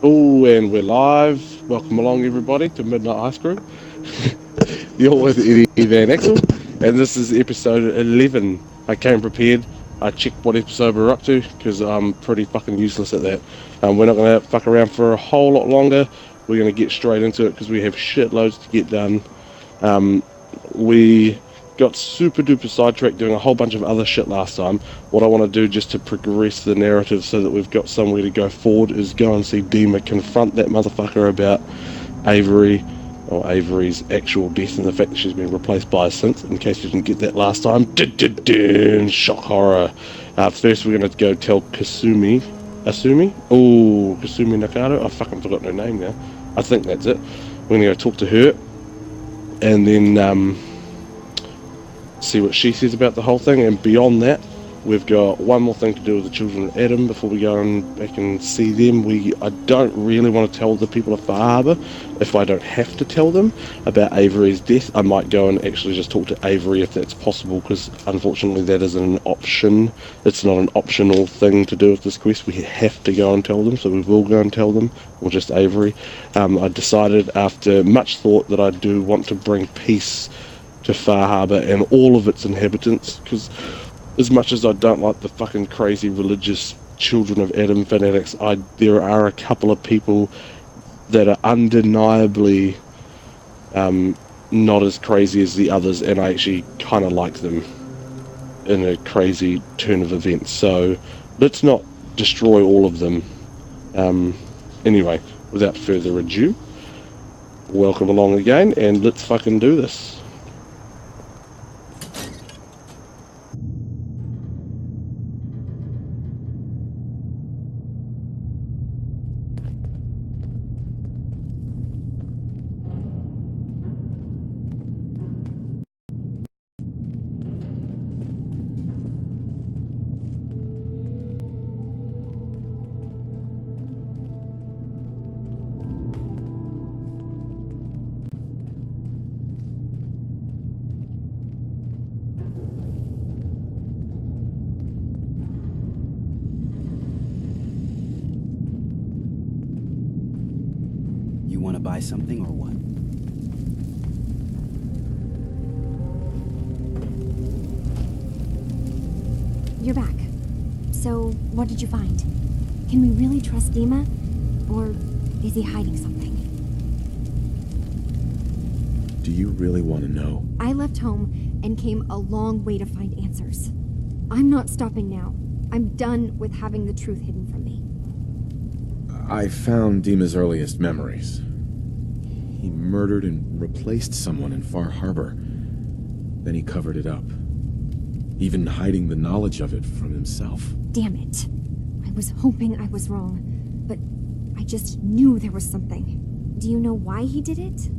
Oh, and we're live. Welcome along, everybody, to Midnight Ice Crew. You're with Eddie Van Axel, and this is episode 11. I came prepared. I checked what episode we're up to because I'm pretty fucking useless at that. We're not going to fuck around for a whole lot longer. We're going to get straight into it because we have shitloads to get done. Um, we got super duper sidetracked doing a whole bunch of other shit last time. What I want to do just to progress the narrative so that we've got somewhere to go forward is go and see Dima confront that motherfucker about Avery, or Avery's actual death and the fact that she's been replaced by a synth, in case you didn't get that last time. Shock horror. First, we're going to go tell Asumi? Oh, Kasumi Nakano? I've fucking forgotten her name now. I think that's it. We're going to go talk to her, and then see what she says about the whole thing. And beyond that, we've got one more thing to do with the children of Adam before we go and back and see them. I don't really want to tell the people of Far Harbour. If I don't have to tell them about Avery's death, I might go and actually just talk to Avery if that's possible, because unfortunately that isn't an option. It's not an optional thing to do with this quest. We have to go and tell them, so we will go and tell them, or just Avery. I decided after much thought that I do want to bring peace to Far Harbour and all of its inhabitants, because as much as I don't like the fucking crazy religious children of Adam fanatics, there are a couple of people that are undeniably not as crazy as the others, and I actually kind of like them in a crazy turn of events. So let's not destroy all of them. Anyway, without further ado, welcome along again, and let's fucking do this. You want to buy something or what? You're back. So, what did you find? Can we really trust Dima? Or is he hiding something? Do you really want to know? I left home and came a long way to find answers. I'm not stopping now. I'm done with having the truth hidden from me. I found Dima's earliest memories. He murdered and replaced someone in Far Harbor. Then he covered it up, even hiding the knowledge of it from himself. Damn it. I was hoping I was wrong, but I just knew there was something. Do you know why he did it?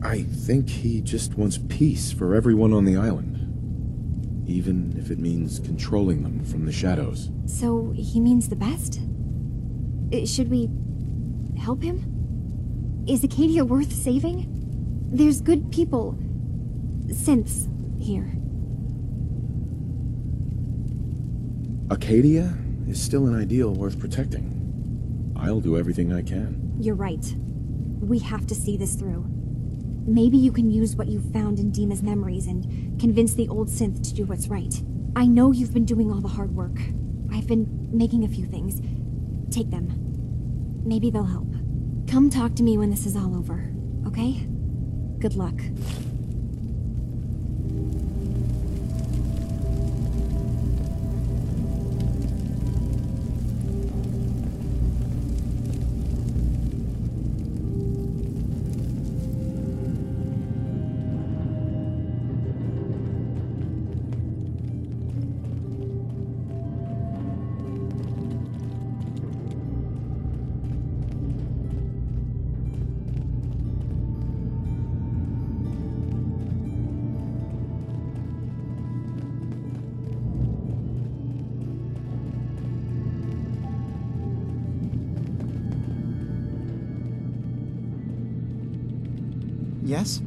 I think he just wants peace for everyone on the island, even if it means controlling them from the shadows. So, he means the best? Should we help him? Is Acadia worth saving? There's good people, synths, here. Acadia is still an ideal worth protecting. I'll do everything I can. You're right. We have to see this through. Maybe you can use what you found in Dima's memories and convince the old synth to do what's right. I know you've been doing all the hard work. I've been making a few things. Take them. Maybe they'll help. Come talk to me when this is all over, okay? Good luck. Yes?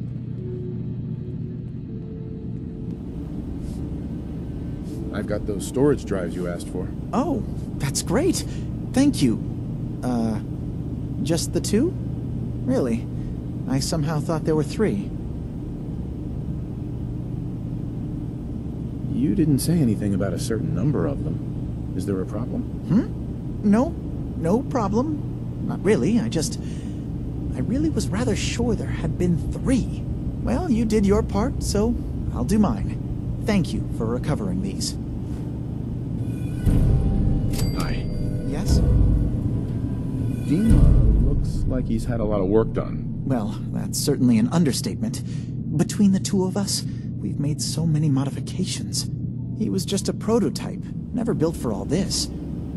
I've got those storage drives you asked for. Oh, that's great. Thank you. Just the 2? Really? I somehow thought there were 3. You didn't say anything about a certain number of them. Is there a problem? No problem. Not really, I really was rather sure there had been 3. Well, you did your part, so I'll do mine. Thank you for recovering these. Hi. Yes? Dima looks like he's had a lot of work done. Well, that's certainly an understatement. Between the 2 of us, we've made so many modifications. He was just a prototype, never built for all this.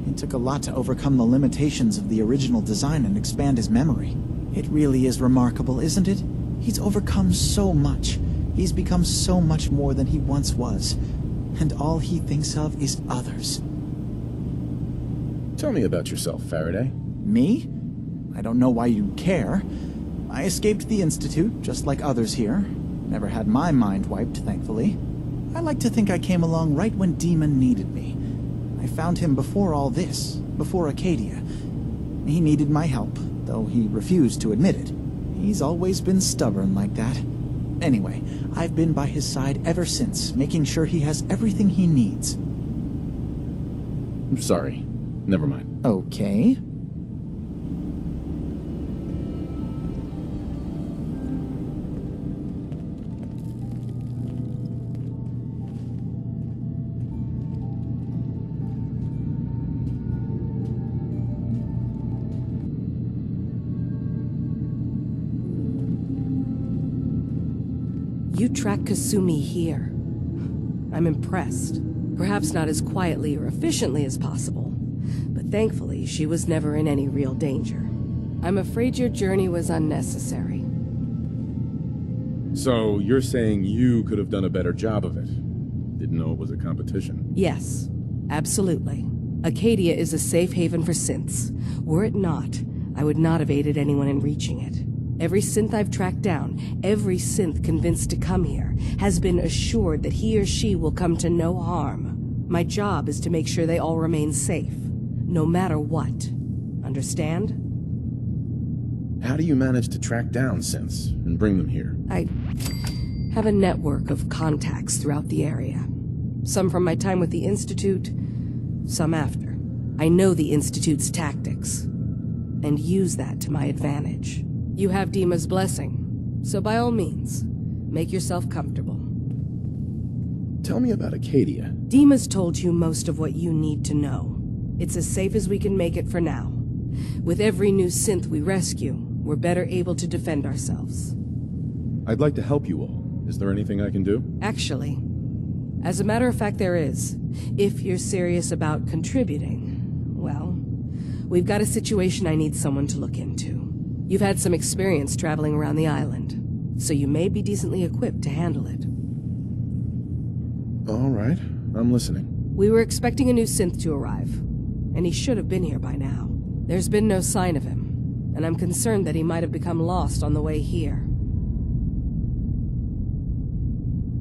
It took a lot to overcome the limitations of the original design and expand his memory. It really is remarkable, isn't it? He's overcome so much. He's become so much more than he once was. And all he thinks of is others. Tell me about yourself, Faraday. Me? I don't know why you'd care. I escaped the Institute, just like others here. Never had my mind wiped, thankfully. I like to think I came along right when Demon needed me. I found him before all this, before Acadia. He needed my help, though he refused to admit it. He's always been stubborn like that. Anyway, I've been by his side ever since, making sure he has everything he needs. I'm sorry. Never mind. Okay. You track Kasumi here. I'm impressed. Perhaps not as quietly or efficiently as possible, but thankfully she was never in any real danger. I'm afraid your journey was unnecessary. So, you're saying you could have done a better job of it? Didn't know it was a competition? Yes, absolutely. Acadia is a safe haven for synths. Were it not, I would not have aided anyone in reaching it. Every synth I've tracked down, every synth convinced to come here, has been assured that he or she will come to no harm. My job is to make sure they all remain safe, no matter what. Understand? How do you manage to track down synths and bring them here? I have a network of contacts throughout the area. Some from my time with the Institute, some after. I know the Institute's tactics, and use that to my advantage. You have Dima's blessing, so by all means, make yourself comfortable. Tell me about Acadia. Dima's told you most of what you need to know. It's as safe as we can make it for now. With every new synth we rescue, we're better able to defend ourselves. I'd like to help you all. Is there anything I can do? Actually, as a matter of fact, there is. If you're serious about contributing, well, we've got a situation I need someone to look into. You've had some experience traveling around the island, so you may be decently equipped to handle it. All right, I'm listening. We were expecting a new synth to arrive, and he should have been here by now. There's been no sign of him, and I'm concerned that he might have become lost on the way here.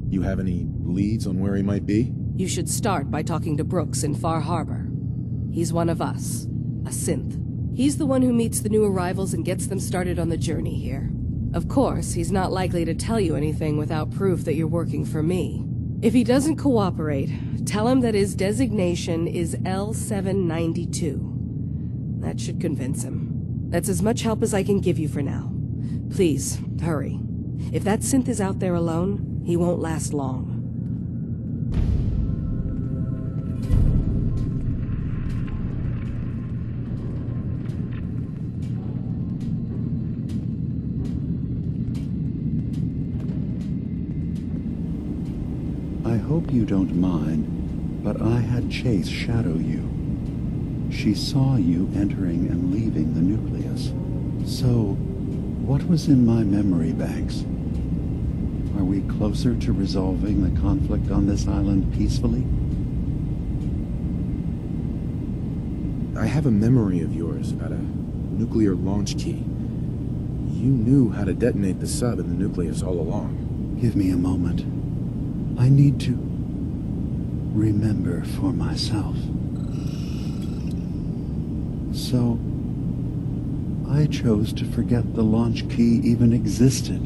You have any leads on where he might be? You should start by talking to Brooks in Far Harbor. He's one of us, a synth. He's the one who meets the new arrivals and gets them started on the journey here. Of course, he's not likely to tell you anything without proof that you're working for me. If he doesn't cooperate, tell him that his designation is L792. That should convince him. That's as much help as I can give you for now. Please, hurry. If that synth is out there alone, he won't last long. I hope you don't mind, but I had Chase shadow you. She saw you entering and leaving the nucleus. So, what was in my memory banks? Are we closer to resolving the conflict on this island peacefully? I have a memory of yours about a nuclear launch key. You knew how to detonate the sub in the nucleus all along. Give me a moment. I need to remember for myself. So, I chose to forget the launch key even existed.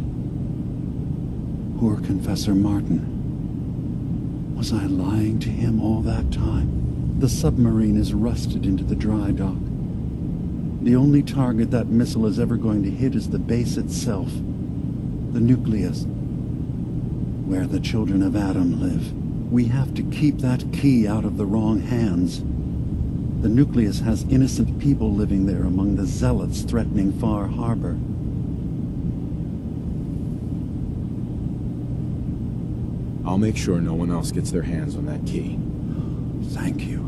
Poor Confessor Martin. Was I lying to him all that time? The submarine is rusted into the dry dock. The only target that missile is ever going to hit is the base itself, the nucleus, where the children of Adam live. We have to keep that key out of the wrong hands. The nucleus has innocent people living there among the zealots threatening Far Harbor. I'll make sure no one else gets their hands on that key. Thank you.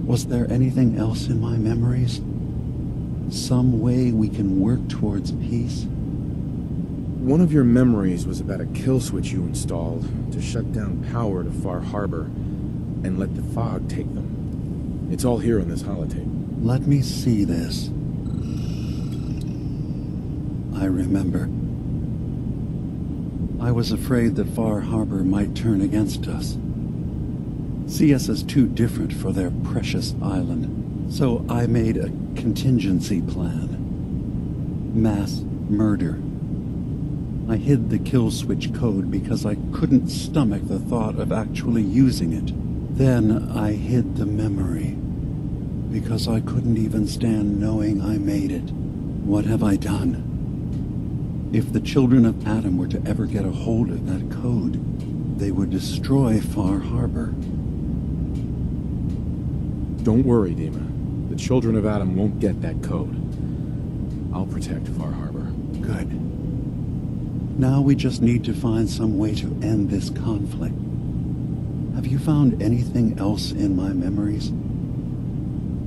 Was there anything else in my memories? Some way we can work towards peace? One of your memories was about a kill switch you installed to shut down power to Far Harbor and let the fog take them. It's all here on this holotape. Let me see this. I remember. I was afraid that Far Harbor might turn against us. See us as too different for their precious island. So I made a contingency plan. Mass murder. I hid the kill switch code because I couldn't stomach the thought of actually using it. Then I hid the memory because I couldn't even stand knowing I made it. What have I done? If the children of Adam were to ever get a hold of that code, they would destroy Far Harbor. Don't worry, Dima. The children of Adam won't get that code. I'll protect Far Harbor. Good. Now we just need to find some way to end this conflict. Have you found anything else in my memories?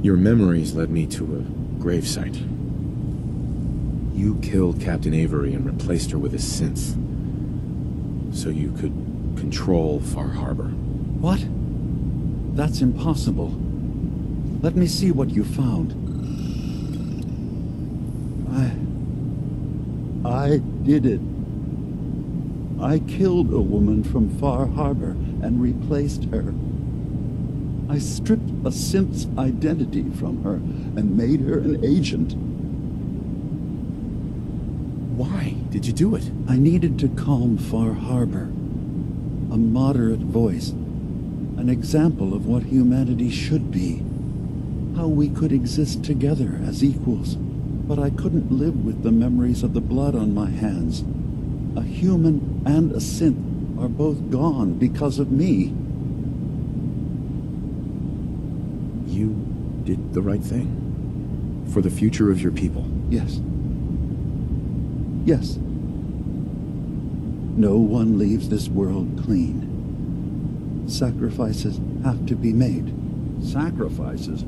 Your memories led me to a gravesite. You killed Captain Avery and replaced her with a synth, so you could control Far Harbor. What? That's impossible. Let me see what you found. I did it. I killed a woman from Far Harbor and replaced her. I stripped a synth's identity from her and made her an agent. Why did you do it? I needed to calm Far Harbor. A moderate voice. An example of what humanity should be. How we could exist together as equals. But I couldn't live with the memories of the blood on my hands. A human and a synth are both gone because of me. You did the right thing. For the future of your people. Yes. Yes. No one leaves this world clean. Sacrifices have to be made. Sacrifices?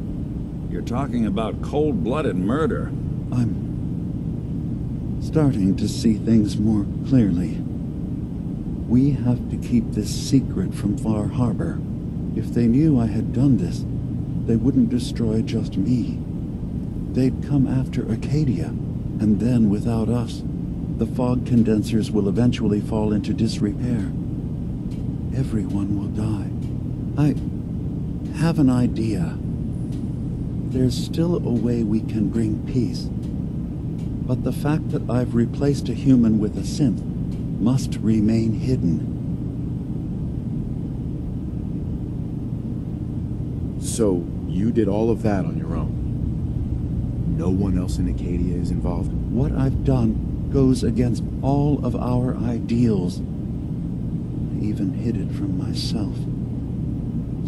You're talking about cold-blooded murder. I'm starting to see things more clearly. We have to keep this secret from Far Harbor. If they knew I had done this, they wouldn't destroy just me. They'd come after Acadia, and then without us, the fog condensers will eventually fall into disrepair. Everyone will die. I have an idea. There's still a way we can bring peace. But the fact that I've replaced a human with a synth must remain hidden. So, you did all of that on your own? No one else in Acadia is involved? What I've done goes against all of our ideals. I even hid it from myself.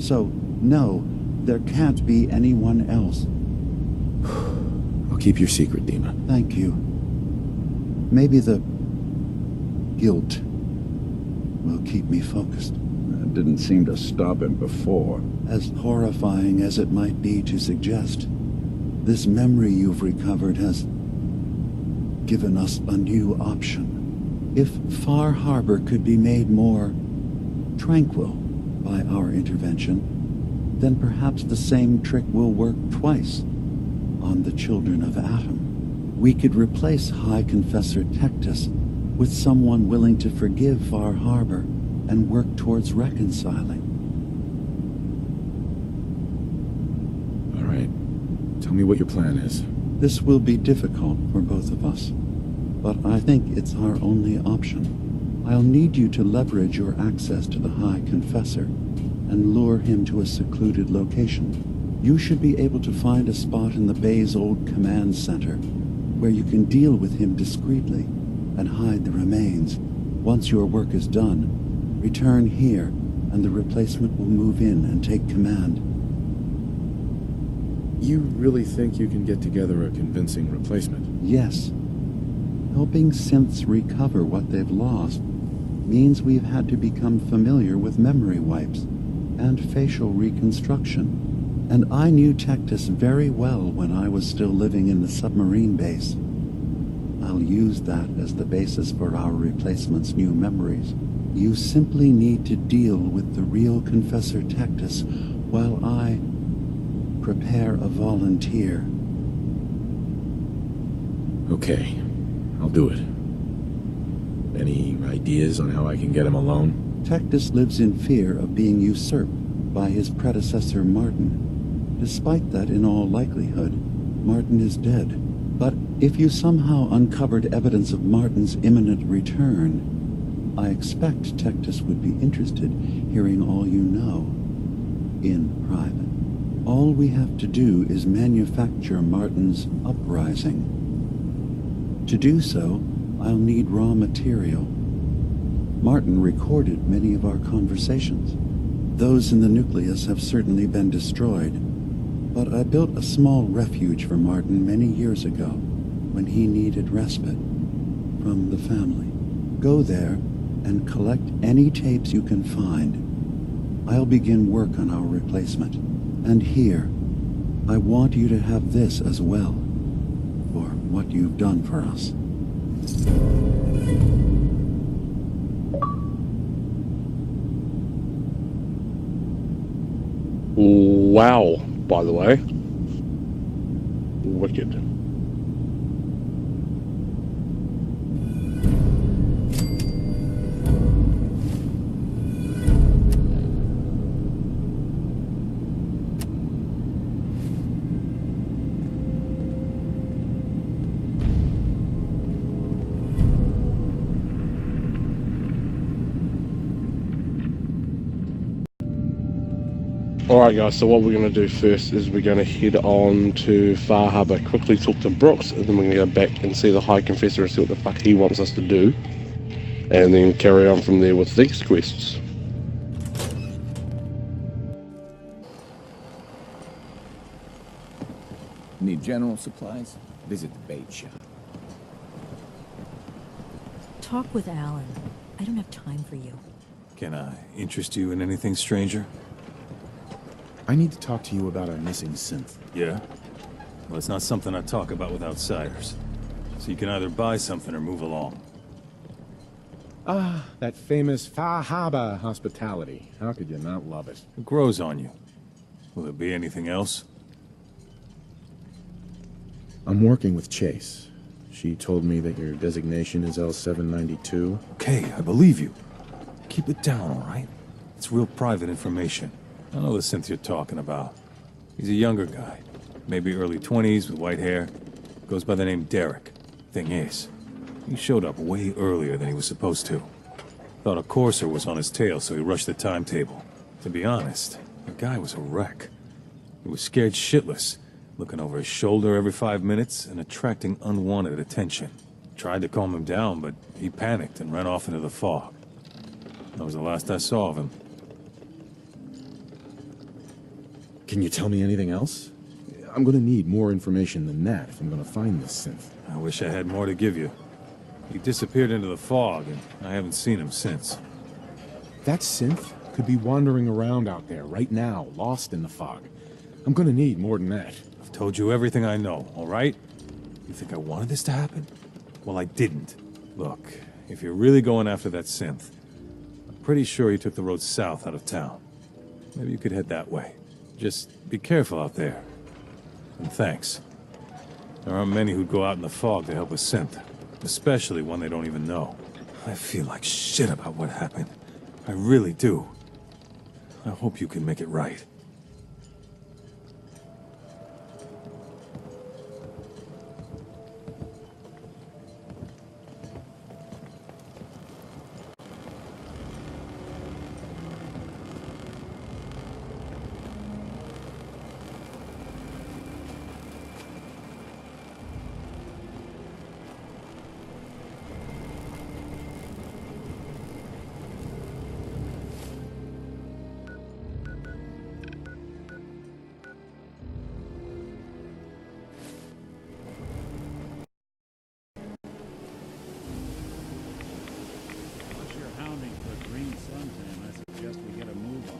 So, no, there can't be anyone else. I'll keep your secret, Dima. Thank you. Maybe the guilt will keep me focused. That didn't seem to stop him before. As horrifying as it might be to suggest, this memory you've recovered has given us a new option. If Far Harbor could be made more tranquil by our intervention, then perhaps the same trick will work twice on the children of Adam. We could replace High Confessor Tectus with someone willing to forgive Far Harbor and work towards reconciling. All right. Tell me what your plan is. This will be difficult for both of us, but I think it's our only option. I'll need you to leverage your access to the High Confessor and lure him to a secluded location. You should be able to find a spot in the Bay's old command center where you can deal with him discreetly and hide the remains. Once your work is done, return here and the replacement will move in and take command. You really think you can get together a convincing replacement? Yes. Helping synths recover what they've lost means we've had to become familiar with memory wipes and facial reconstruction. And I knew Tectus very well when I was still living in the submarine base. I'll use that as the basis for our replacement's new memories. You simply need to deal with the real Confessor Tectus while I prepare a volunteer. Okay, I'll do it. Any ideas on how I can get him alone? Tectus lives in fear of being usurped by his predecessor Martin. Despite that, in all likelihood, Martin is dead. But if you somehow uncovered evidence of Martin's imminent return, I expect Tectus would be interested hearing all you know, in private. All we have to do is manufacture Martin's uprising. To do so, I'll need raw material. Martin recorded many of our conversations. Those in the nucleus have certainly been destroyed, but I built a small refuge for Martin many years ago when he needed respite from the family. Go there and collect any tapes you can find. I'll begin work on our replacement. And here, I want you to have this as well, for what you've done for us. Wow, by the way. Wicked. Alright guys, so what we're going to do first is we're going to head on to Far Harbor, quickly talk to Brooks, and then we're going to go back and see the High Confessor and see what the fuck he wants us to do, and then carry on from there with these quests. Need general supplies? Visit the bait shop. Talk with Alan. I don't have time for you. Can I interest you in anything, stranger? I need to talk to you about a missing synth. Yeah? Well, it's not something I talk about with outsiders. So you can either buy something or move along. Ah, that famous Far Harbor hospitality. How could you not love it? It grows on you. Will there be anything else? I'm working with Chase. She told me that your designation is L792. Okay, I believe you. Keep it down, all right? It's real private information. I know the synth you're talking about. He's a younger guy. Maybe early 20s with white hair. Goes by the name Derek. Thing is, he showed up way earlier than he was supposed to. Thought a courser was on his tail, so he rushed the timetable. To be honest, the guy was a wreck. He was scared shitless, looking over his shoulder every 5 minutes and attracting unwanted attention. Tried to calm him down, but he panicked and ran off into the fog. That was the last I saw of him. Can you tell me anything else? I'm gonna need more information than that if I'm gonna find this synth. I wish I had more to give you. He disappeared into the fog, and I haven't seen him since. That synth could be wandering around out there right now, lost in the fog. I'm gonna need more than that. I've told you everything I know, all right? You think I wanted this to happen? Well, I didn't. Look, if you're really going after that synth, I'm pretty sure he took the road south out of town. Maybe you could head that way. Just be careful out there. And thanks. There aren't many who'd go out in the fog to help a synth, especially one they don't even know. I feel like shit about what happened. I really do. I hope you can make it right. Unless you're hounding for a green suntan, I suggest we get a move on.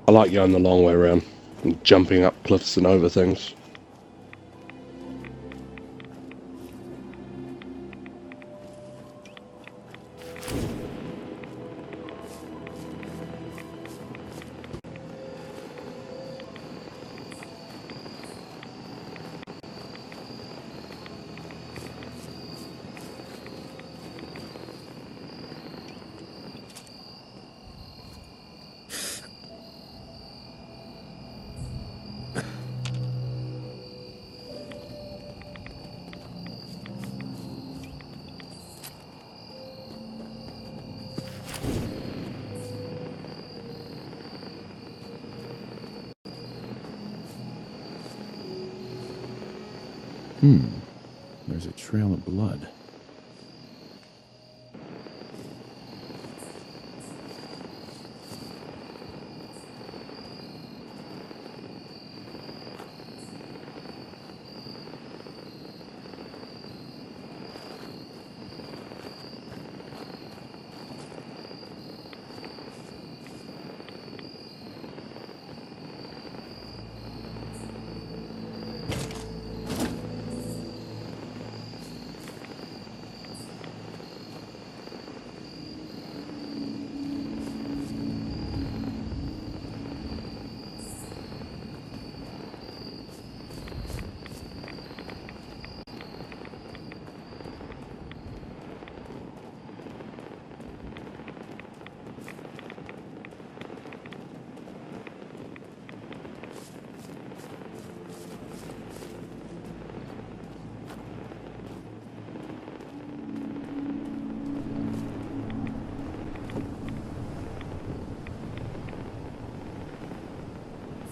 I like going the long way around and jumping up cliffs and over things. There's a trail of blood.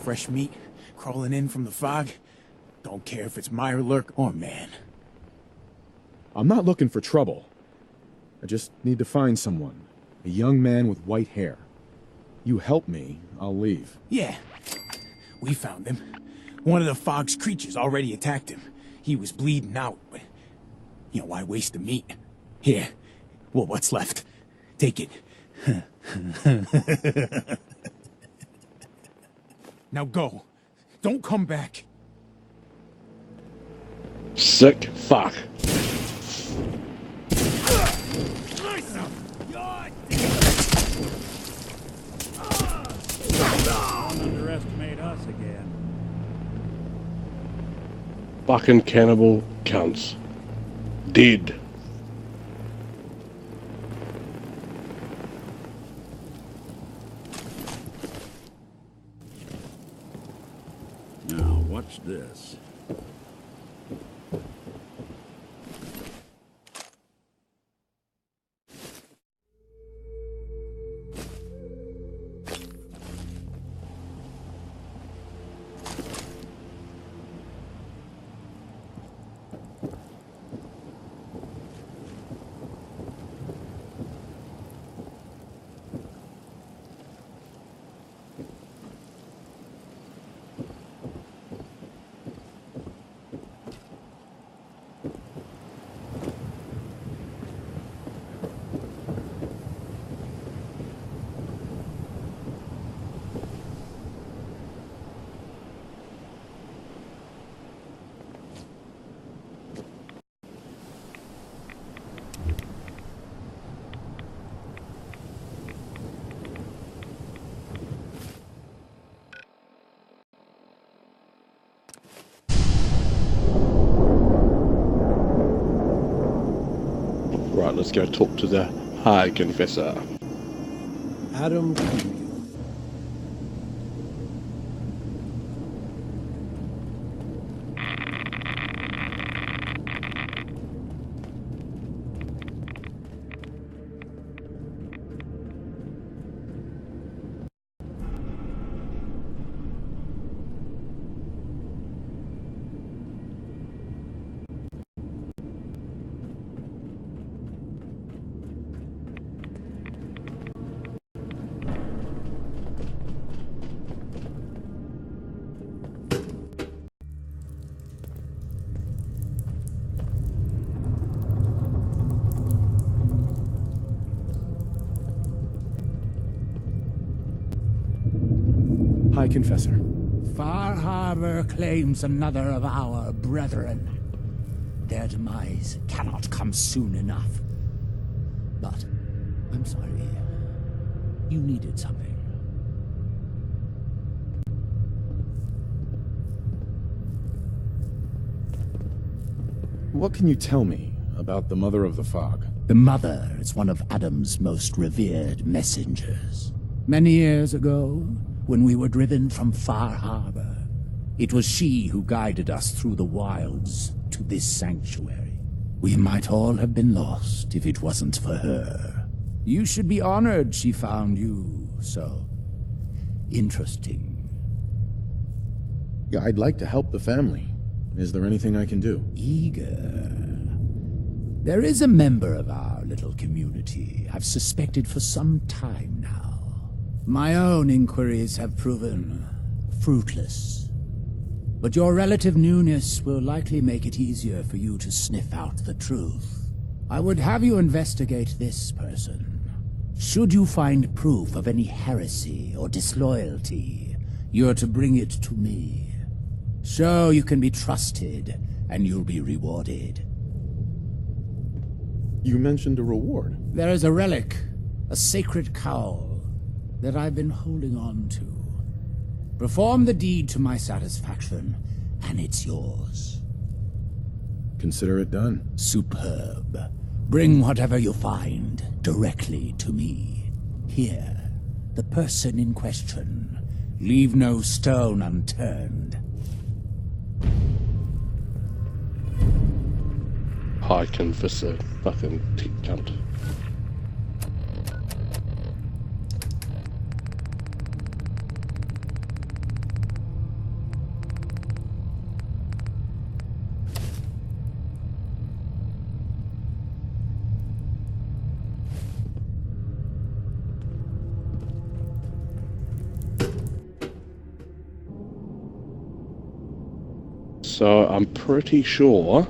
Fresh meat crawling in from the fog. Don't care if it's Mirelurk or man. I'm not looking for trouble. I just need to find someone. A young man with white hair. You help me, I'll leave. Yeah, we found him. One of the fog's creatures already attacked him. He was bleeding out, but... why waste the meat? Here, well, what's left? Take it. Now go. Don't come back. Sick fuck. Don't underestimate us again. Fucking cannibal cunts. Dead. Now, watch this. Right, let's go talk to the High Confessor. Adam Cunningham. High Confessor. Far Harbor claims another of our brethren. Their demise cannot come soon enough. But, I'm sorry. You needed something. What can you tell me about the Mother of the Fog? The Mother is one of Adam's most revered messengers. Many years ago, when we were driven from Far Harbor, it was she who guided us through the wilds to this sanctuary. We might all have been lost if it wasn't for her. You should be honored she found you so interesting. Yeah, I'd like to help the family. Is there anything I can do? Eager. There is a member of our little community I've suspected for some time now. My own inquiries have proven fruitless. But your relative newness will likely make it easier for you to sniff out the truth. I would have you investigate this person. Should you find proof of any heresy or disloyalty, you're to bring it to me. Show you can be trusted, and you'll be rewarded. You mentioned a reward. There is a relic, a sacred cowl, that I've been holding on to. Perform the deed to my satisfaction, and it's yours. Consider it done. Superb. Bring whatever you find directly to me. Here, the person in question. Leave no stone unturned. High Confessor, fucking tick cunt. So I'm pretty sure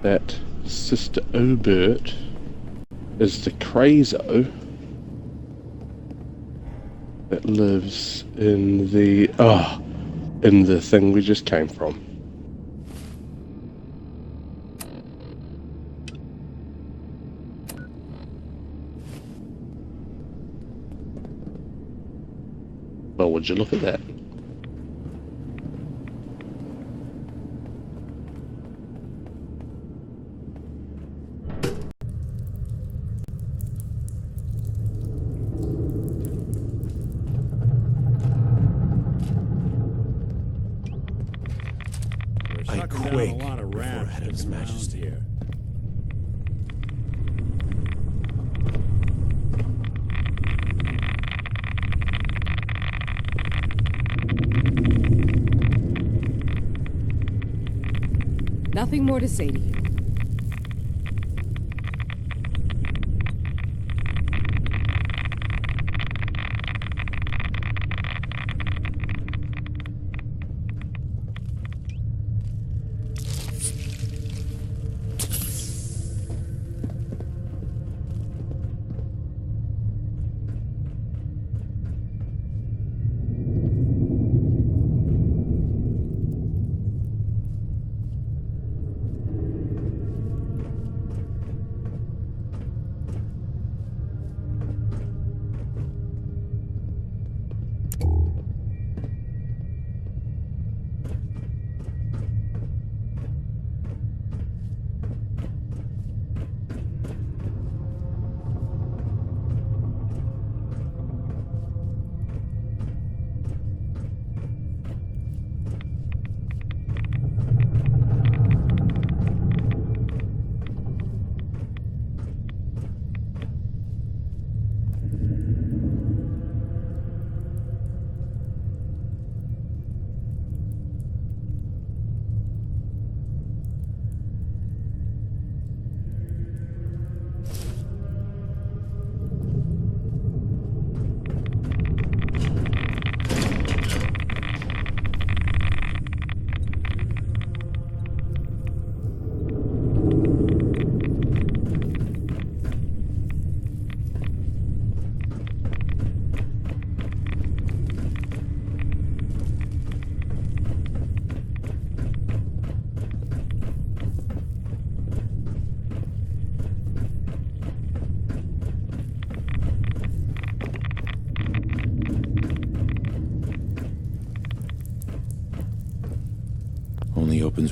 that Sister Obert is the Crazo that lives in the thing we just came from. Well, would you look at that? I quake a lot of before Adam's Majesty here. Nothing more to say to you.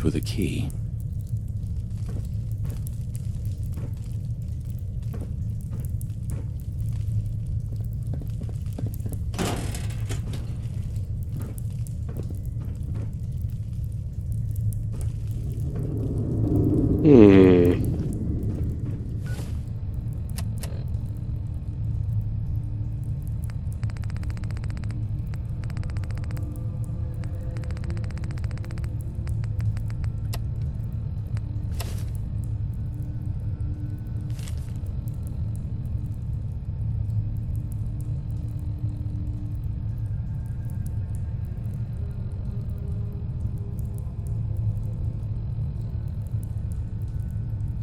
with a key.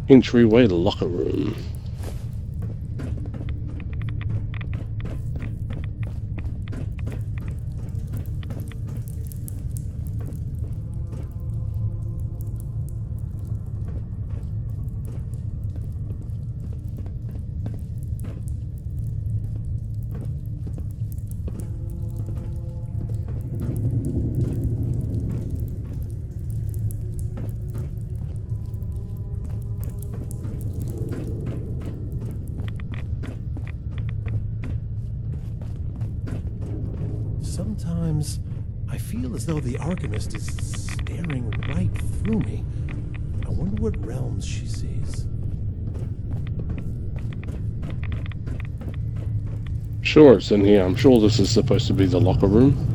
Entryway locker room. Sometimes I feel as though the Archivist is staring right through me. I wonder what realms she sees. Sure, it's in here. I'm sure this is supposed to be the locker room.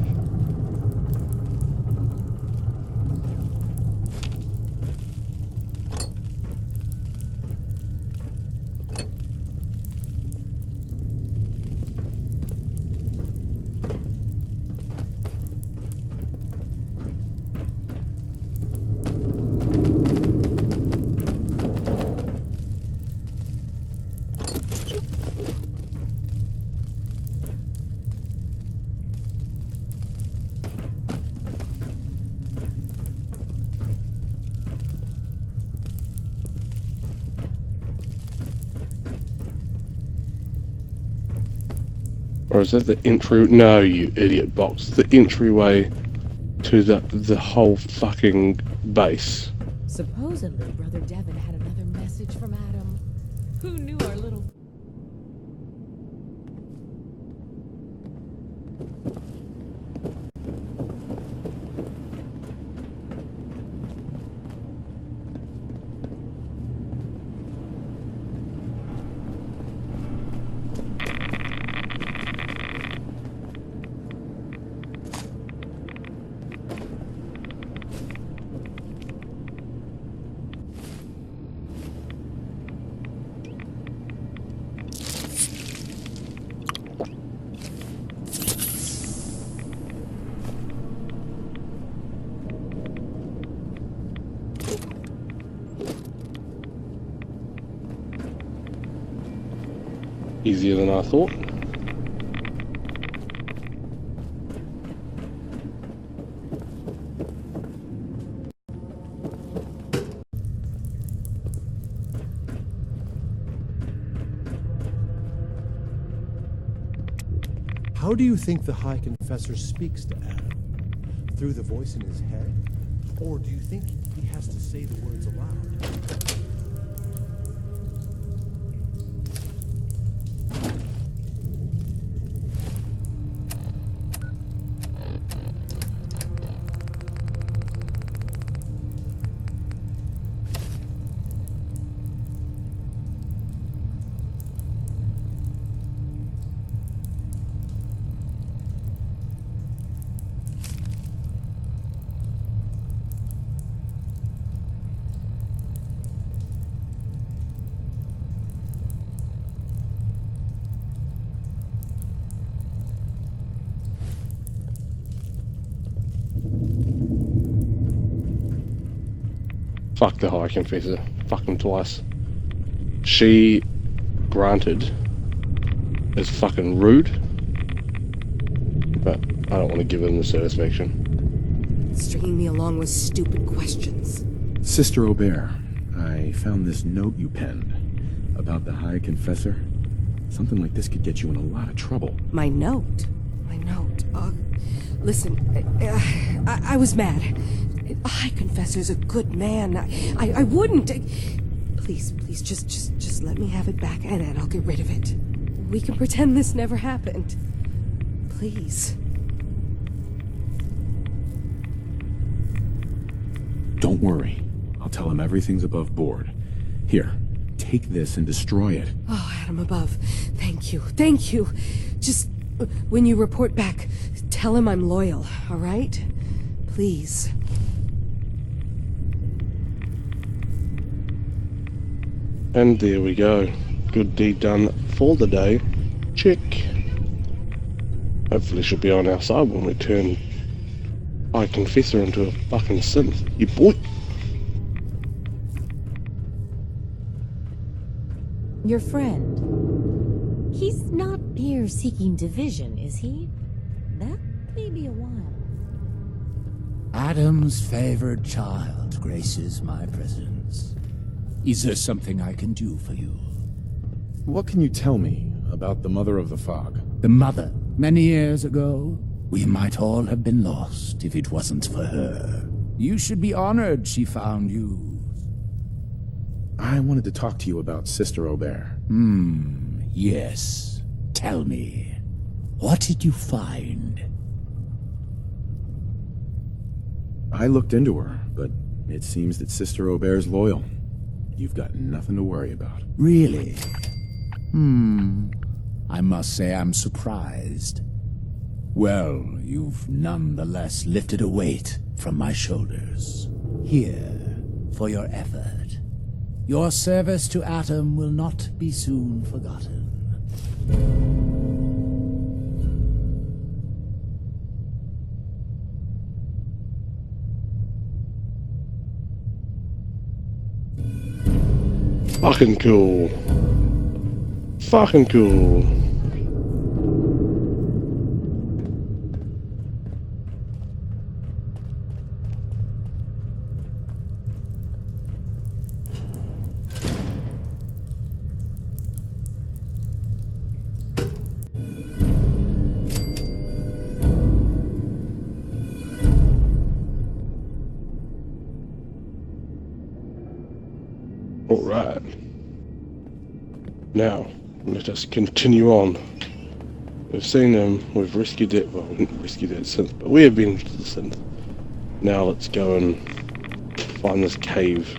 Or is that the entry? No, you idiot box. The entryway to the whole fucking base. Supposedly, Brother Devin had another message from Adam. Who knew our little... Easier than I thought. How do you think the High Confessor speaks to Adam? Through the voice in his head? Or do you think he has to say the words aloud? Fuck the High Confessor. Fuck him twice. She, granted, is fucking rude, but I don't want to give him the satisfaction. Stringing me along with stupid questions. Sister Aubert, I found this note you penned about the High Confessor. Something like this could get you in a lot of trouble. My note? My note? Listen, I was mad. A High Confessor's a good man. I wouldn't. Please, just let me have it back, and I'll get rid of it. We can pretend this never happened. Please. Don't worry. I'll tell him everything's above board. Here, take this and destroy it. Oh, Adam above. Thank you. Thank you. Just, when you report back, tell him I'm loyal, all right? Please. And there we go. Good deed done for the day. Check. Hopefully she'll be on our side when we turn High Confessor into a fucking synth. You boy. Your friend. He's not here seeking division, is he? That may be a while. Adam's favored child graces my presence. Is there something I can do for you? What can you tell me about the Mother of the Fog? The mother, many years ago, we might all have been lost if it wasn't for her. You should be honored she found you. I wanted to talk to you about Sister Aubert. Yes. Tell me, what did you find? I looked into her, but it seems that Sister Aubert's loyal. You've got nothing to worry about. Really? I must say I'm surprised. Well, you've nonetheless lifted a weight from my shoulders. Here, for your effort. Your service to Atom will not be soon forgotten. Fucking cool. Fucking cool. All right. Now, let us continue on. We've seen them, we've rescued it, well, we didn't rescue that synth, but we have been to the synth. Now let's go and find this cave.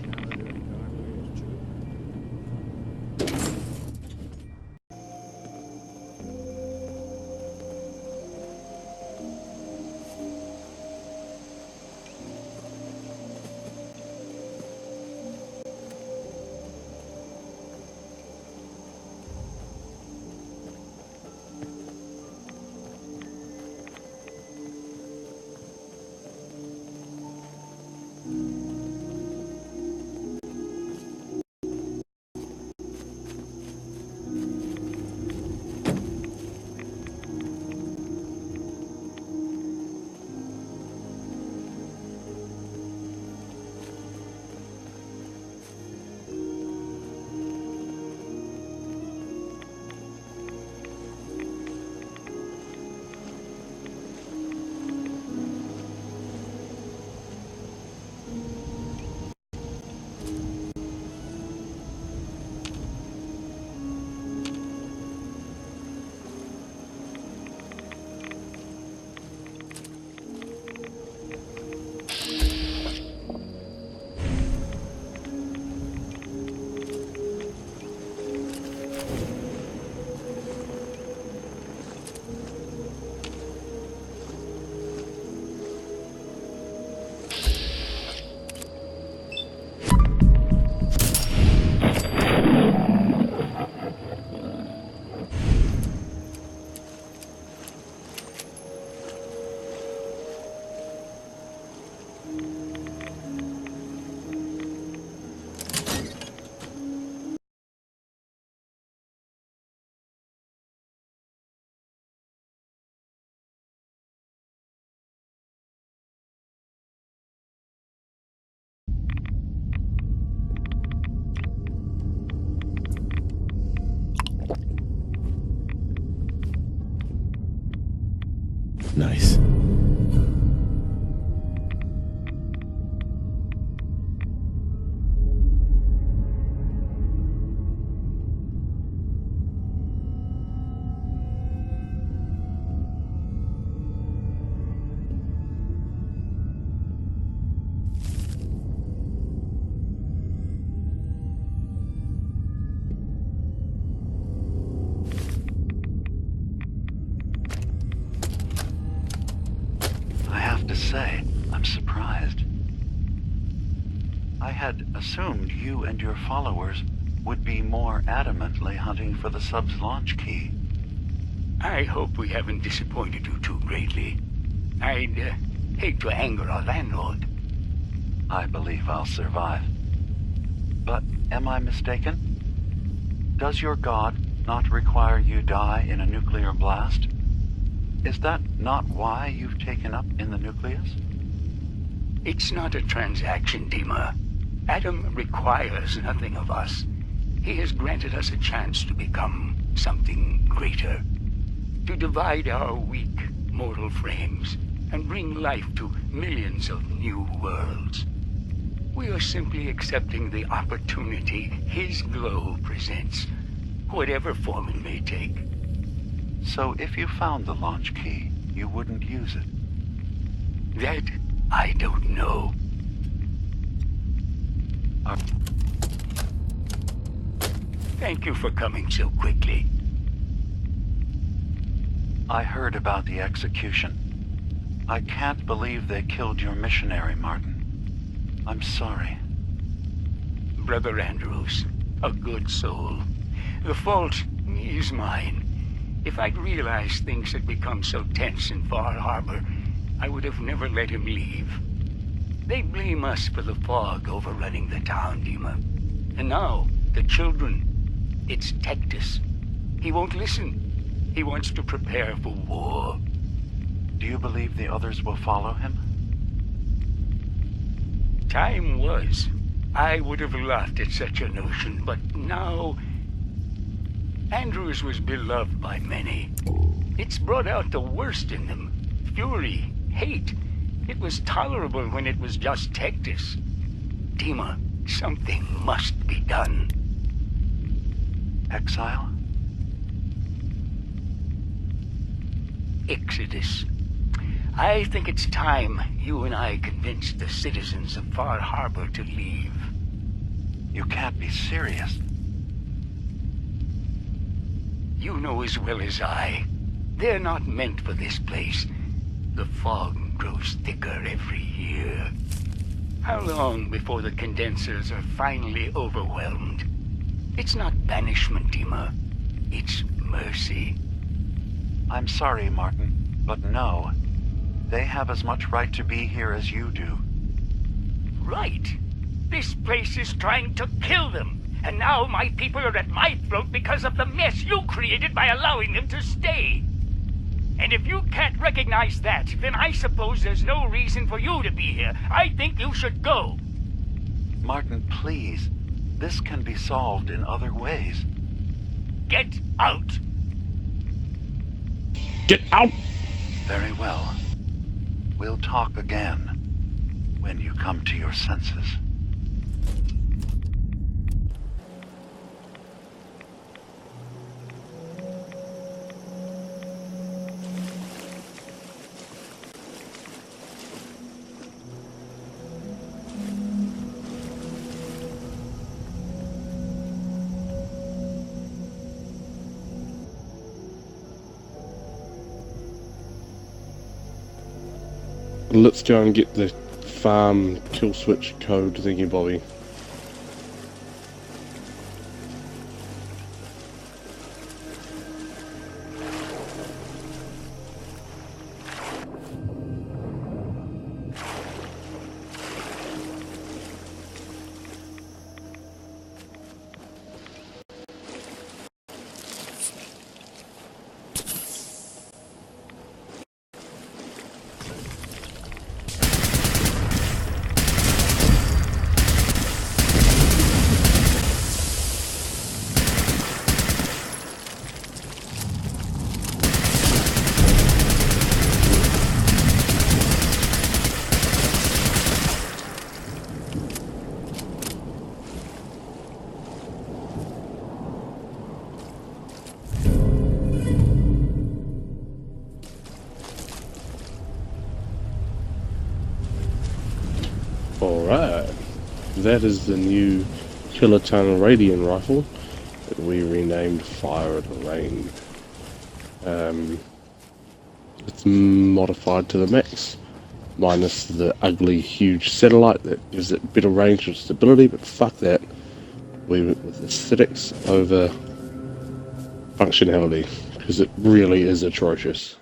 had assumed you and your followers would be more adamantly hunting for the sub's launch key. I hope we haven't disappointed you too greatly. I'd hate to anger our landlord. I believe I'll survive. But am I mistaken? Does your god not require you die in a nuclear blast? Is that not why you've taken up in the nucleus? It's not a transaction, Dima. Adam requires nothing of us. He has granted us a chance to become something greater. To divide our weak, mortal frames and bring life to millions of new worlds. We are simply accepting the opportunity his glow presents, whatever form it may take. So if you found the launch key, you wouldn't use it? That I don't know. Thank you for coming so quickly. I heard about the execution. I can't believe they killed your missionary, Martin. I'm sorry. Brother Andrews, a good soul. The fault is mine. If I'd realized things had become so tense in Far Harbor, I would have never let him leave. They blame us for the fog overrunning the town, Dima. And now, the children. It's Tectus. He won't listen. He wants to prepare for war. Do you believe the others will follow him? Time was. I would have laughed at such a notion, but now... Andrews was beloved by many. It's brought out the worst in them. Fury, hate. It was tolerable when it was just Tectus. Dima, something must be done. Exile? Exodus. I think it's time you and I convinced the citizens of Far Harbor to leave. You can't be serious. You know as well as I. They're not meant for this place. The fog grows thicker every year. How long before the condensers are finally overwhelmed? It's not banishment, Dima. It's mercy. I'm sorry, Martin, but no. They have as much right to be here as you do. Right. This place is trying to kill them. And now my people are at my throat because of the mess you created by allowing them to stay. And if you can't recognize that, then I suppose there's no reason for you to be here. I think you should go. Martin, please. This can be solved in other ways. Get out! Get out! Very well. We'll talk again when you come to your senses. Let's go and get the farm kill switch code thingy bobby. Alright, that is the new kiloton radian rifle that we renamed Fire of the Rain. It's modified to the max. minus the ugly, huge satellite that gives it better range and stability, but fuck that. We went with aesthetics over functionality, because it really is atrocious.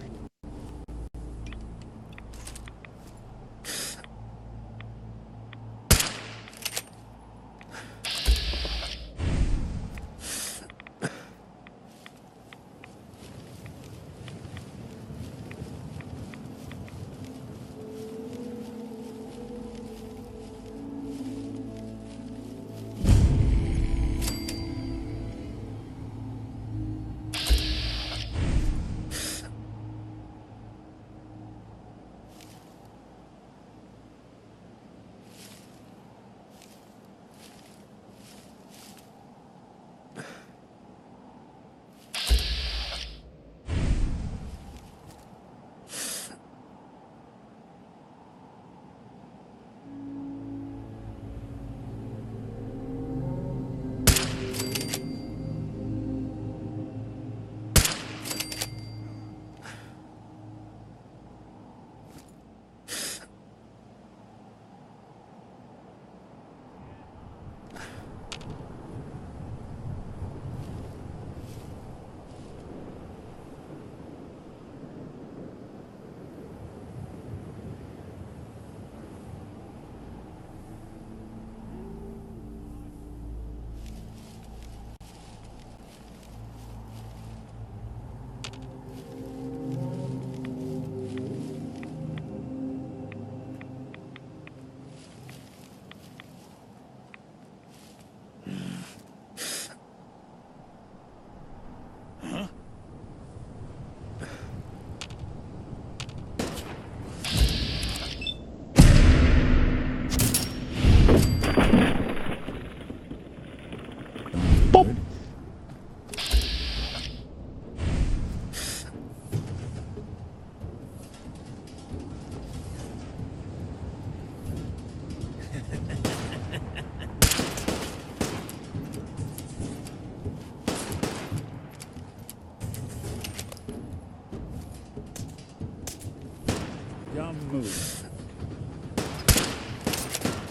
Dumb move.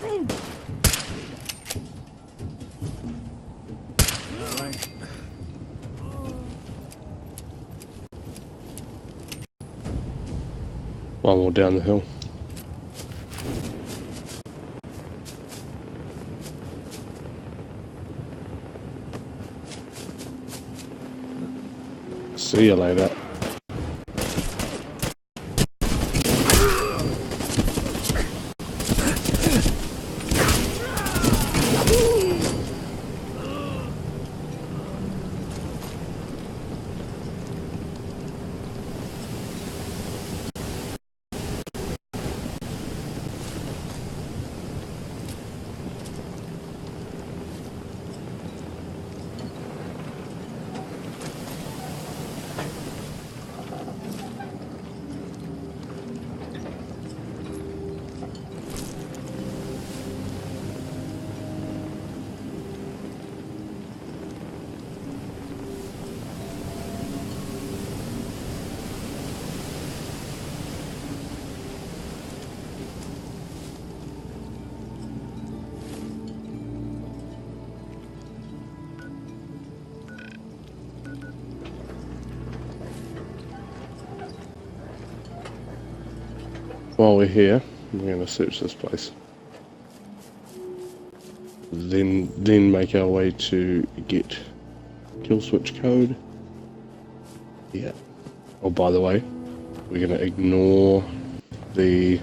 All right. One more down the hill. See you later. While we're here, we're going to search this place. Then make our way to get kill switch code. Yeah. Oh, by the way, we're going to ignore the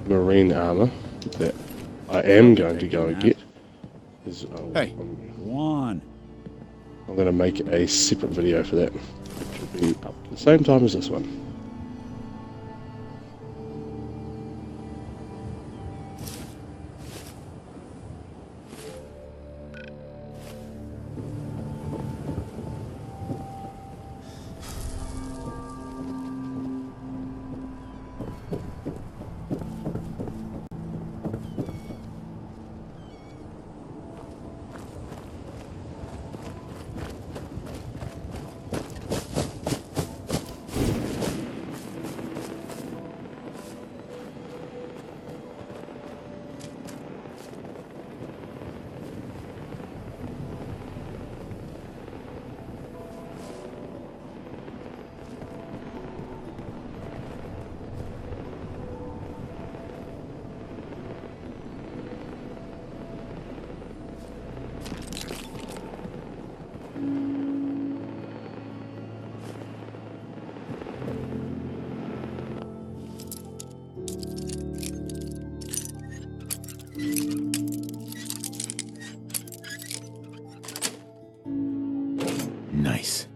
marine armor that I am going to go and get. Hey, one. I'm going to make a separate video for that, which will be up at the same time as this one. Nice.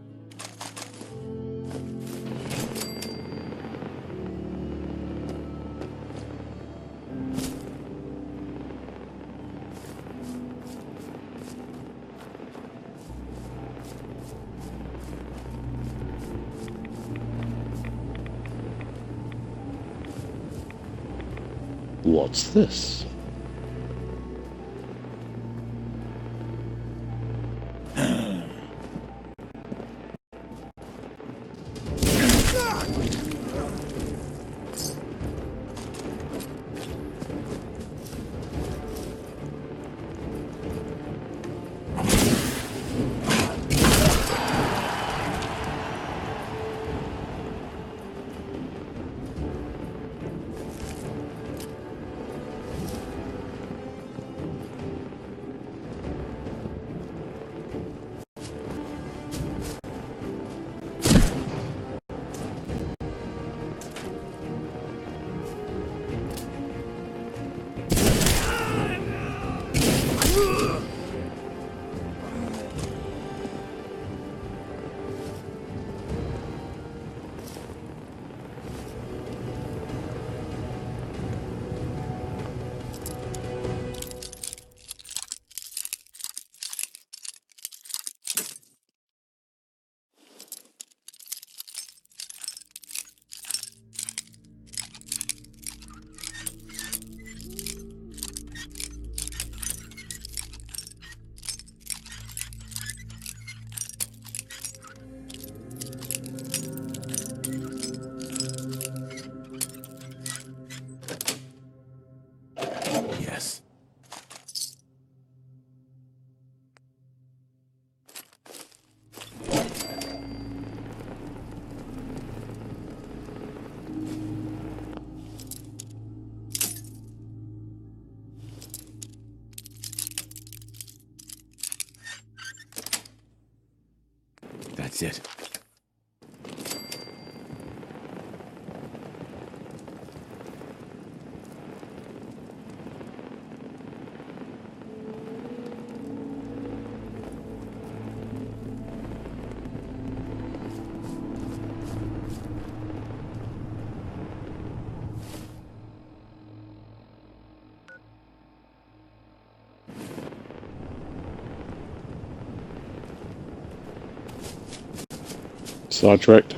What's this? Yes. That's it. Sidetracked.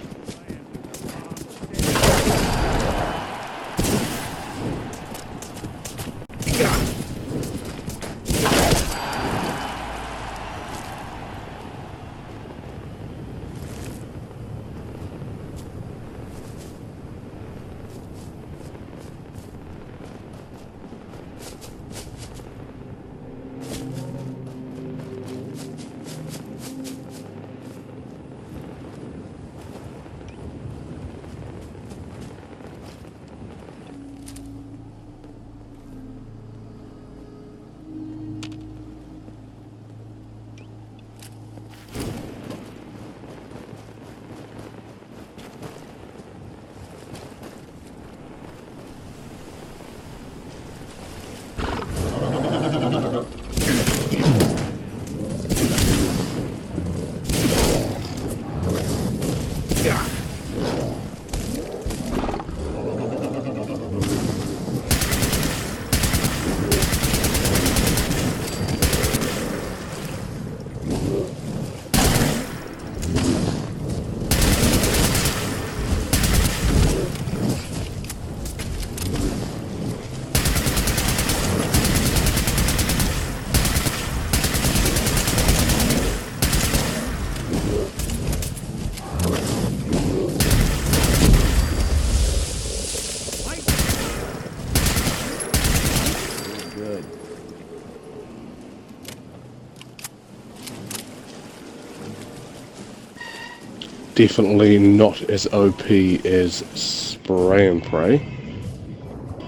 Definitely not as OP as Spray and Pray.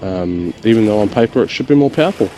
Even though on paper it should be more powerful.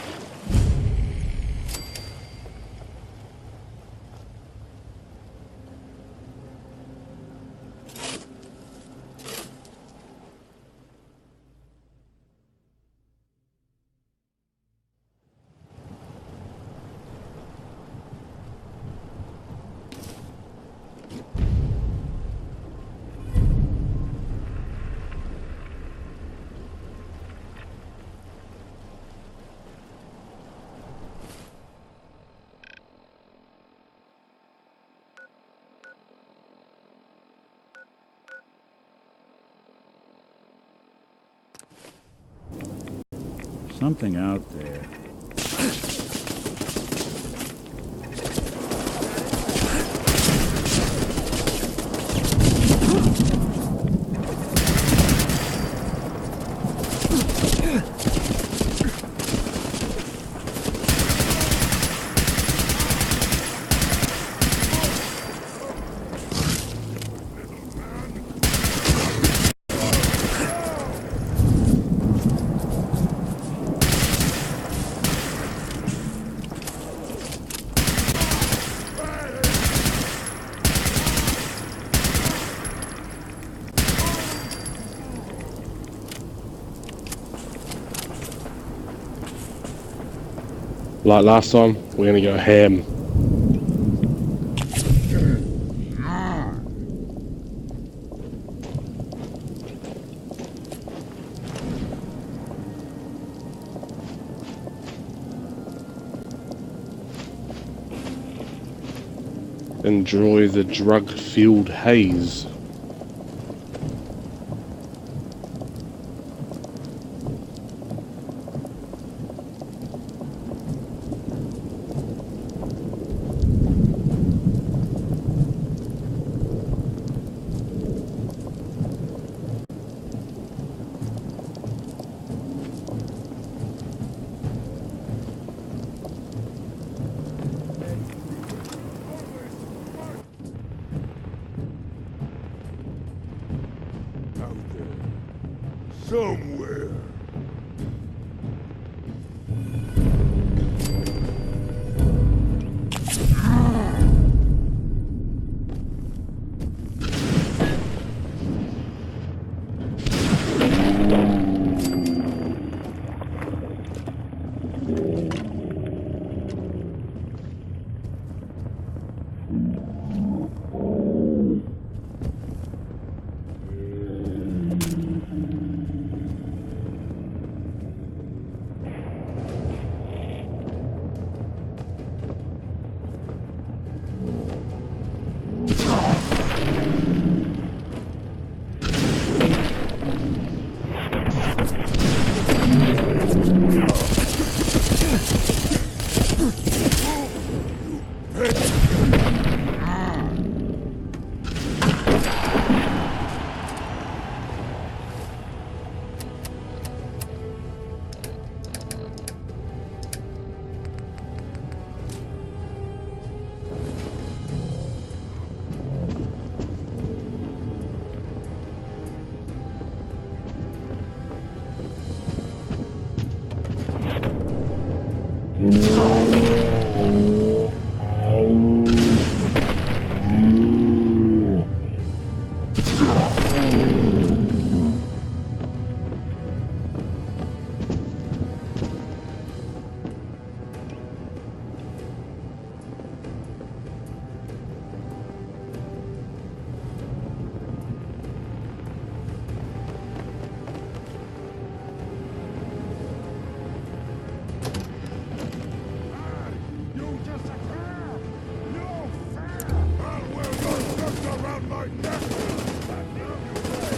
something out there. Like last time, we're gonna go ham. Enjoy the drug-fueled haze. Somewhere.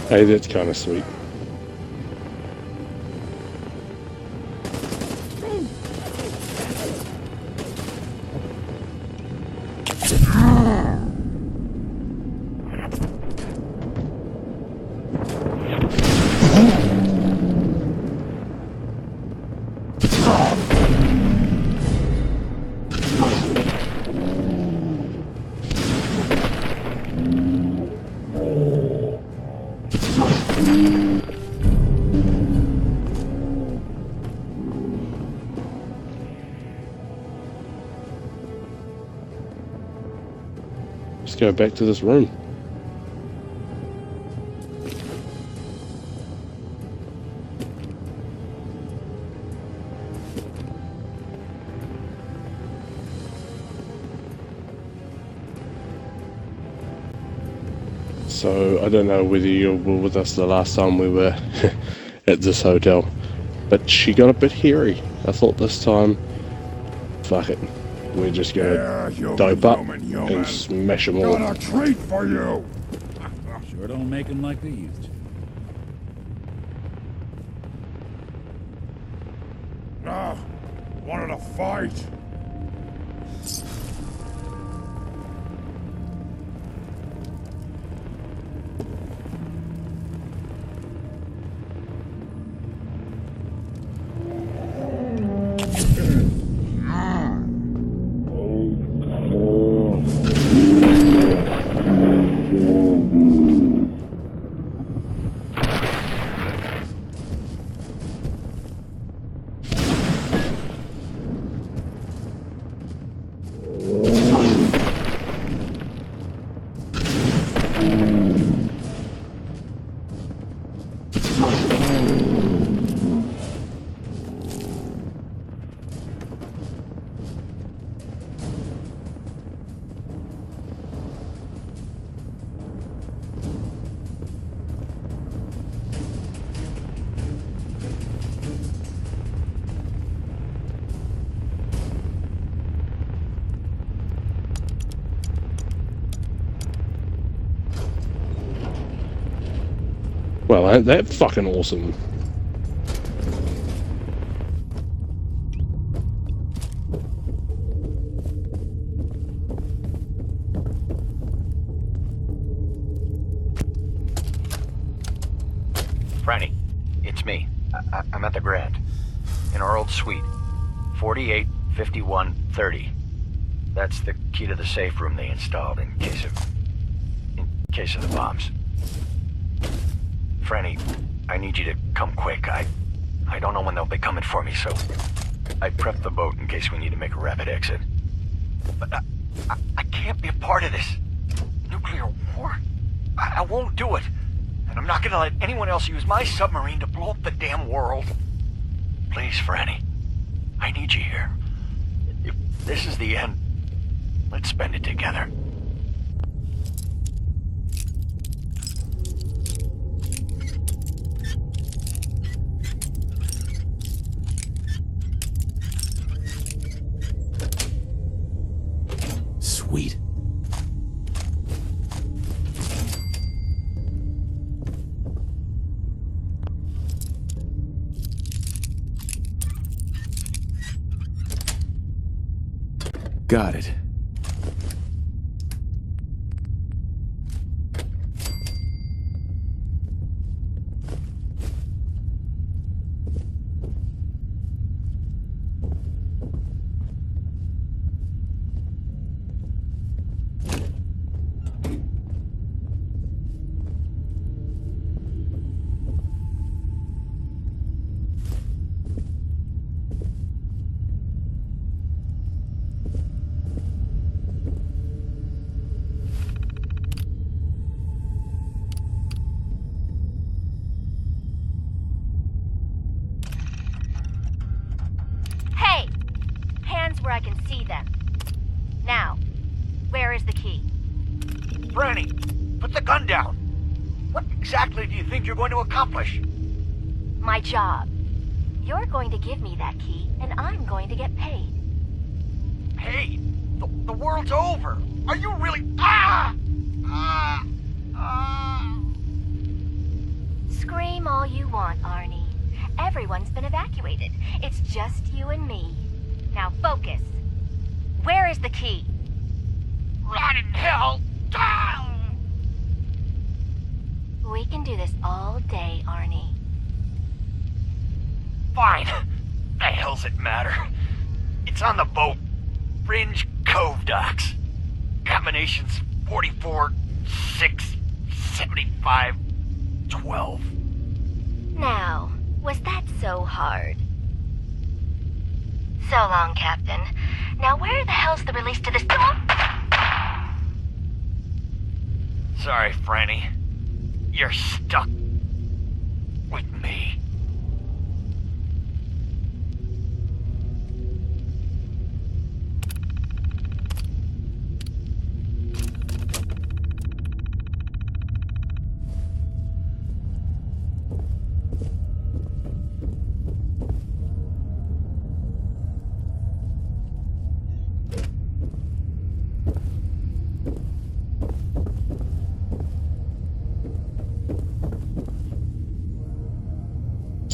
Hey, that's kind of sweet. Let's go back to this room. So I don't know whether you were with us the last time we were at this hotel, but she got a bit hairy. I thought this time, fuck it, we're just gonna dope up and smash them all. Got a treat for you. Sure don't make them like they used to. Wanted to fight. Well, ain't that fucking awesome? Franny, it's me. I'm at the Grand. In our old suite. 485130. That's the key to the safe room they installed in case of the bombs. Franny, I need you to come quick. I don't know when they'll be coming for me, so I prepped the boat in case we need to make a rapid exit. But I can't be a part of this. Nuclear war? I won't do it. And I'm not gonna let anyone else use my submarine to blow up the damn world. Please, Franny. I need you here. If this is the end, let's spend it together. Sweet. Got it. Where I can see them. Now, where is the key? Franny, put the gun down. What exactly do you think you're going to accomplish? My job. You're going to give me that key, and I'm going to get paid. Paid? The world's over. Are you really... Scream all you want, Arnie. Everyone's been evacuated. It's just you and me. Now focus. Where is the key? Rot in hell! We can do this all day, Arnie. Fine. The hell's it matter? It's on the boat. Fringe Cove docks. Combinations 44, 6, 75, 12. Now, was that so hard? So long, Captain. Now where the hell's the release to this... Sorry, Franny. You're stuck with me.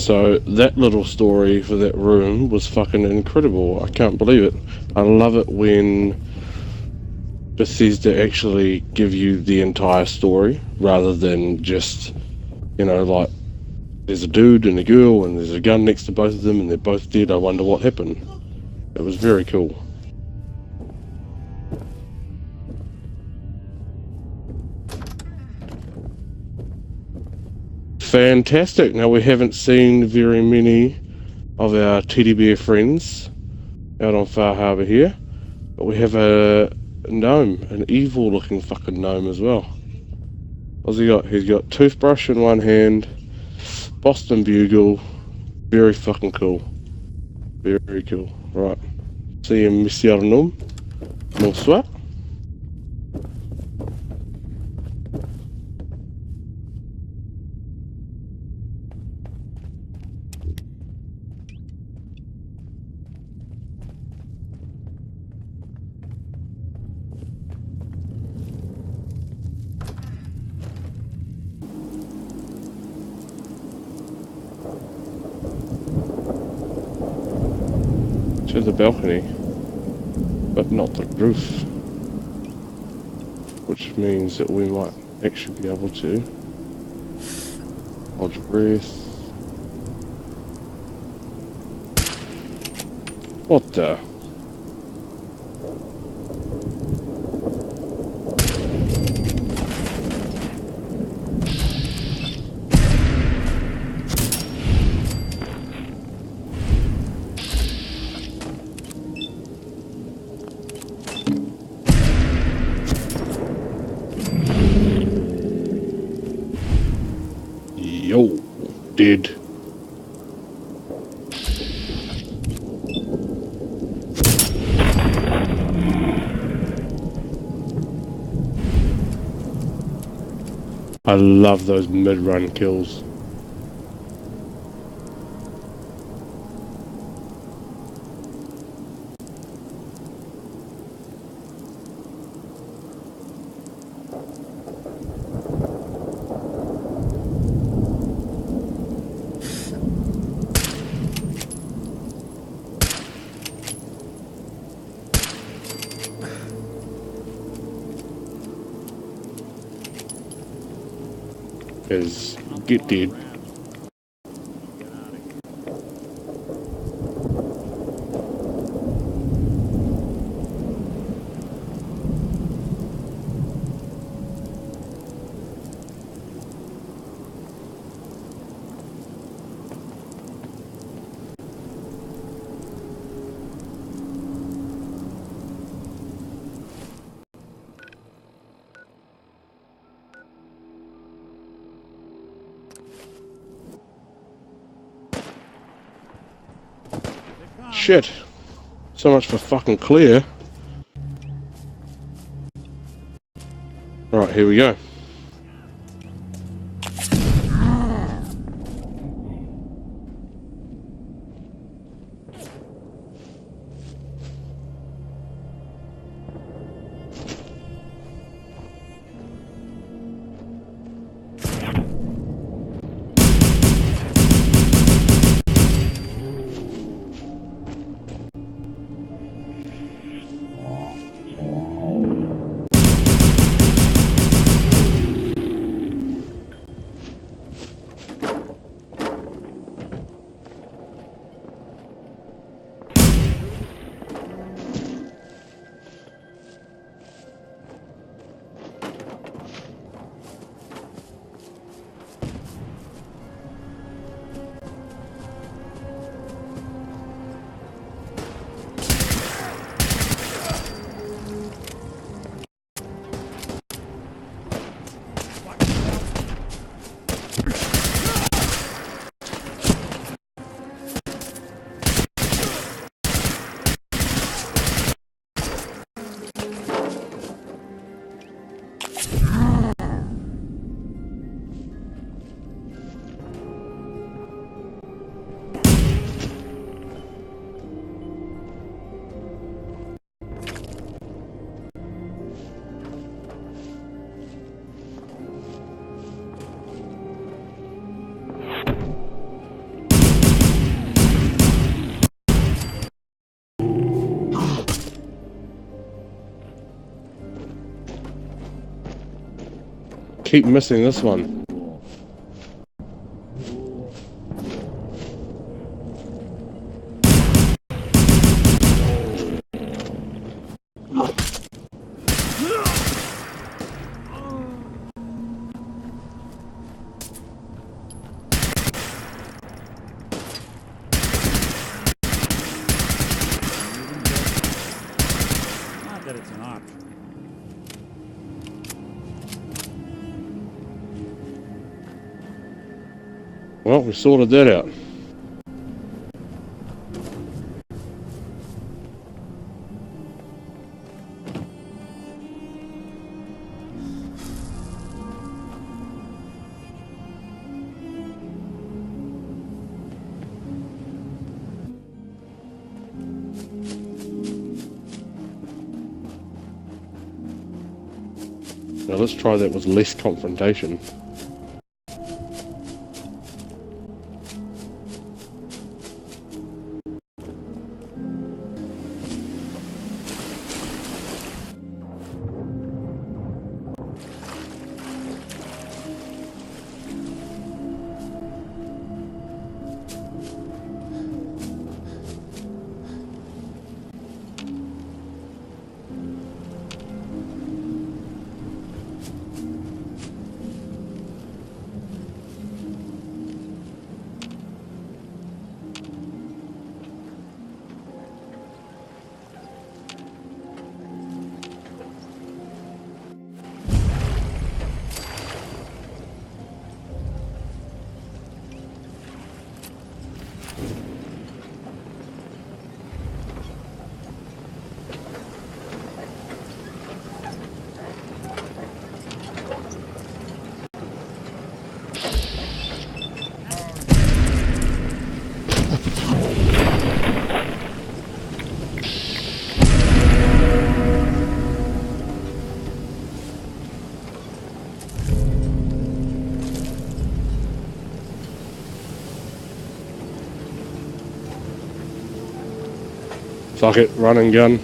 So that little story for that room was fucking incredible. I can't believe it. I love it when Bethesda actually give you the entire story rather than just, you know, like there's a dude and a girl and there's a gun next to both of them and they're both dead. I wonder what happened. It was very cool. Fantastic. Now, we haven't seen very many of our teddy bear friends out on Far Harbour here, but we have a gnome, an evil looking fucking gnome as well. What's he got? He's got toothbrush in one hand, Boston Bugle. Very fucking cool. Very cool. Right. See you, Monsieur Gnome. Bonsoir. To the balcony, but not the roof, which means that we might actually be able to hold your breath. What the? Yo, dead. I love those mid-run kills. Is get dead. Shit. So much for fucking clear. Alright, here we go. keep missing this one. Not that it's an option. Well, we sorted that out. Now let's try that with less confrontation. Fuck it, run and gun.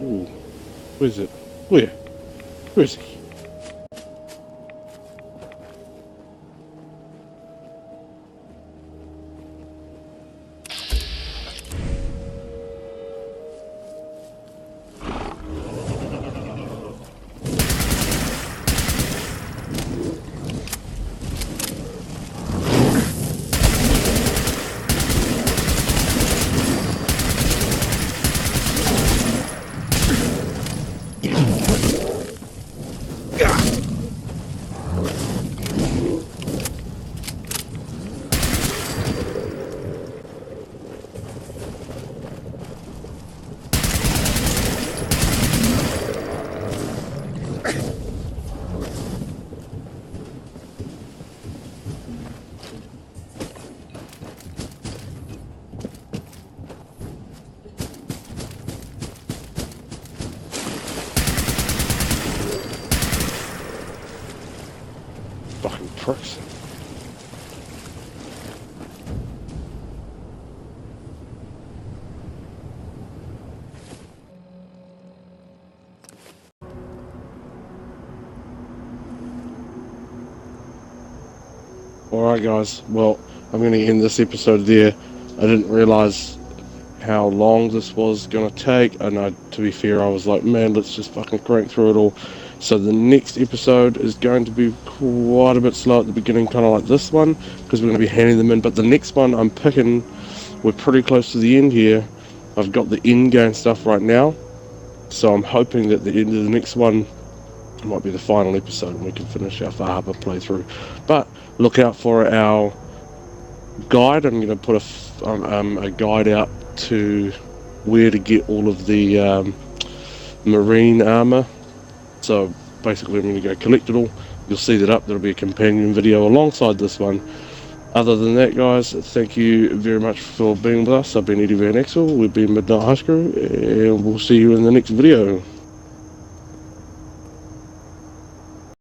Ooh. Where's it? Where? Where is he? Fucking pricks. Alright guys, well, I'm going to end this episode there. I didn't realise how long this was going to take, and to be fair, I was like, man, let's just fucking crank through it all. So the next episode is going to be quite a bit slow at the beginning, kind of like this one, because we're going to be handing them in. But the next one I'm picking, we're pretty close to the end here. I've got the end game stuff right now, so I'm hoping that the end of the next one might be the final episode and we can finish our Far Harbor playthrough. But look out for our guide. I'm going to put a guide out to where to get all of the marine armor. So basically I'm going to go collect it all. You'll see that up. There'll be a companion video alongside this one. Other than that, guys, thank you very much for being with us. I've been Eddie Van Axel. We've been Midnight High Screw, and we'll see you in the next video.